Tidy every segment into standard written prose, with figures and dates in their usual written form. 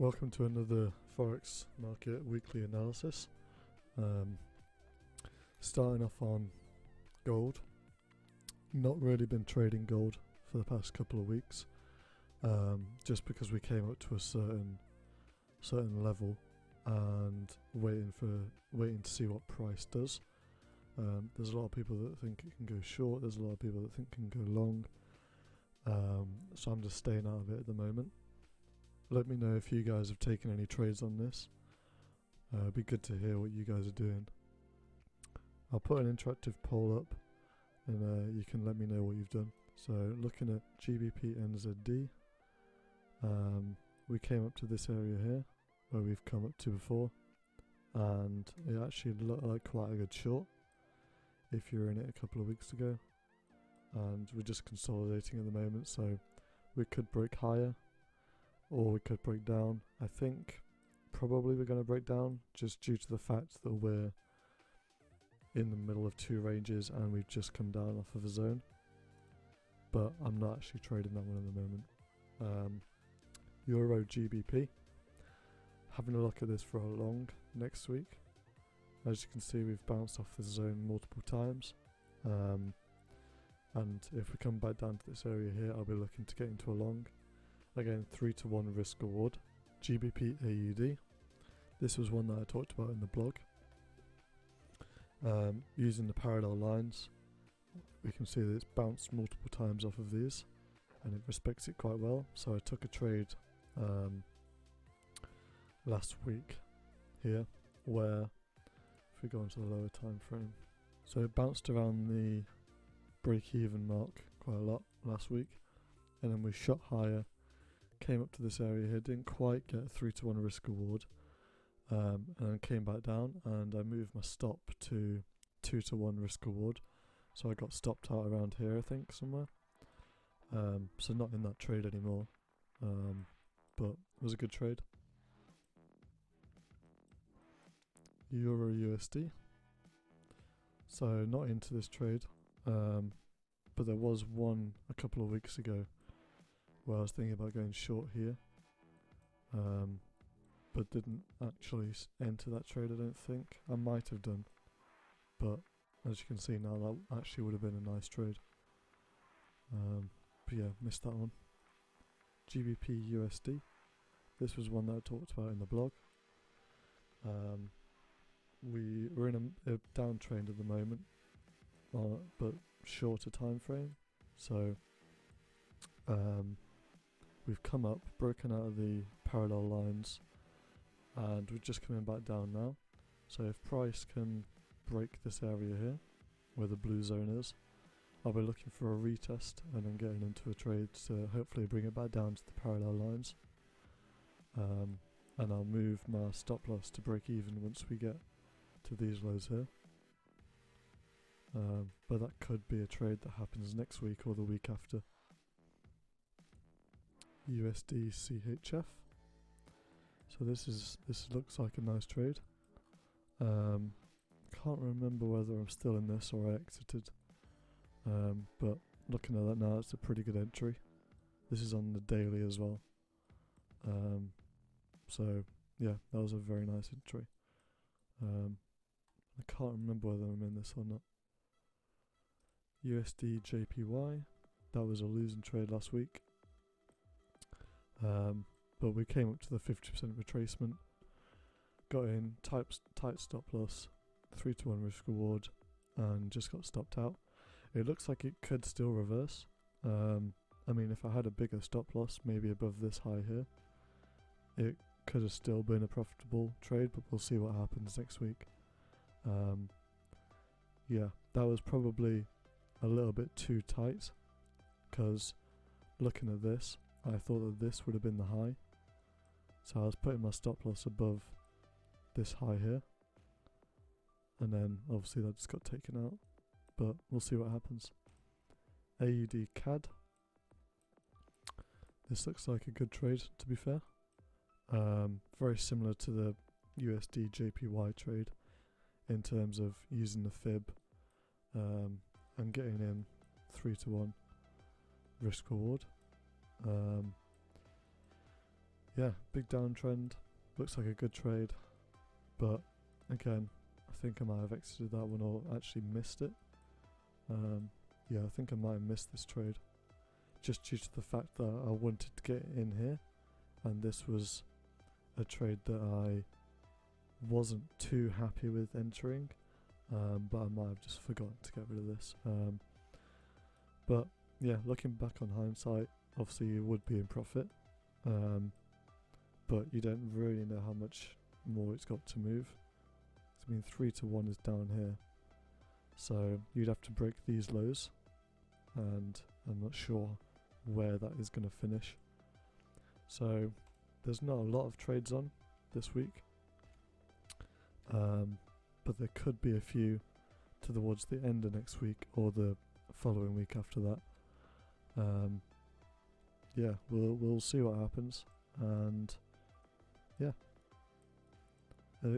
Welcome to another Forex Market Weekly Analysis. Starting off on gold. Not really been trading gold for the past couple of weeks, just because we came up to a certain level and waiting to see what price does. There's a lot of people that think it can go short. There's a lot of people that think it can go long. So I'm just staying out of it at the moment. Let me know if you guys have taken any trades on this. It'd be good to hear what you guys are doing. I'll put an interactive poll up and you can let me know what you've done. So looking at GBP NZD, we came up to this area here where we've come up to before, and it actually looked like quite a good short if you were in it a couple of weeks ago, and we're just consolidating at the moment, so we could break higher or we could break down. I think probably we're going to break down just due to the fact that we're in the middle of two ranges and we've just come down off of a zone, but I'm not actually trading that one at the moment. Euro GBP, having a look at this for a long next week. As you can see, we've bounced off this zone multiple times, and if we come back down to this area here, I'll be looking to get into a long. Again, 3-to-1 risk reward. GBP AUD. This was one that I talked about in the blog. Using the parallel lines, we can see that it's bounced multiple times off of these, and it respects it quite well. So I took a trade last week here, where if we go into the lower time frame, so it bounced around the break-even mark quite a lot last week, and then we shot higher. Came up to this area here, didn't quite get a 3-to-1 risk reward, and then came back down, and I moved my stop to 2-to-1 risk reward, so I got stopped out around here, I think, somewhere. So not in that trade anymore, but it was a good trade. Euro USD. So not into this trade, but there was one a couple of weeks ago where I was thinking about going short here, but didn't actually enter that trade, I don't think. I might have done, but as you can see now, that actually would have been a nice trade. But yeah, missed that one. GBP USD. This was one that I talked about in the blog. We're in a downtrend at the moment, but shorter time frame. So we've come up, broken out of the parallel lines, and we're just coming back down now. So if price can break this area here, where the blue zone is, I'll be looking for a retest and then getting into a trade to hopefully bring it back down to the parallel lines. And I'll move my stop loss to break even once we get to these lows here. But that could be a trade that happens next week or the week after. USDCHF. So this looks like a nice trade. Can't remember whether I'm still in this or I exited. But looking at that now, it's a pretty good entry. This is on the daily as well. So yeah, that was a very nice entry. I can't remember whether I'm in this or not. USDJPY, that was a losing trade last week. But we came up to the 50% retracement, got in, tight stop loss, 3-to-1 risk reward, and just got stopped out. It looks like it could still reverse. I mean, if I had a bigger stop loss, maybe above this high here, it could have still been a profitable trade, but we'll see what happens next week. Yeah, that was probably a little bit too tight, because looking at this, I thought that this would have been the high. So I was putting my stop loss above this high here, and then obviously that just got taken out, but we'll see what happens. AUD CAD. This looks like a good trade, to be fair. Very similar to the USD JPY trade in terms of using the fib and getting in 3-to-1 risk reward. yeah, big downtrend. Looks like a good trade, but again, I think I might have exited that one or actually missed it. Yeah, I think I might have missed this trade, just due to the fact that I wanted to get in here, and this was a trade that I wasn't too happy with entering, but I might have just forgotten to get rid of this. But yeah, looking back on hindsight, obviously you would be in profit, but you don't really know how much more it's got to move. I mean, 3 to 1 is down here, so you'd have to break these lows, and I'm not sure where that is going to finish. So there's not a lot of trades on this week, but there could be a few towards the end of next week or the following week after that. Yeah, we'll see what happens, and yeah.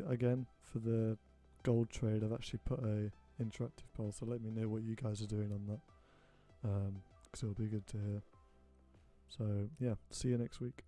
Again, for the gold trade, I've actually put a interactive poll, so let me know what you guys are doing on that, because it'll be good to hear. So yeah, see you next week.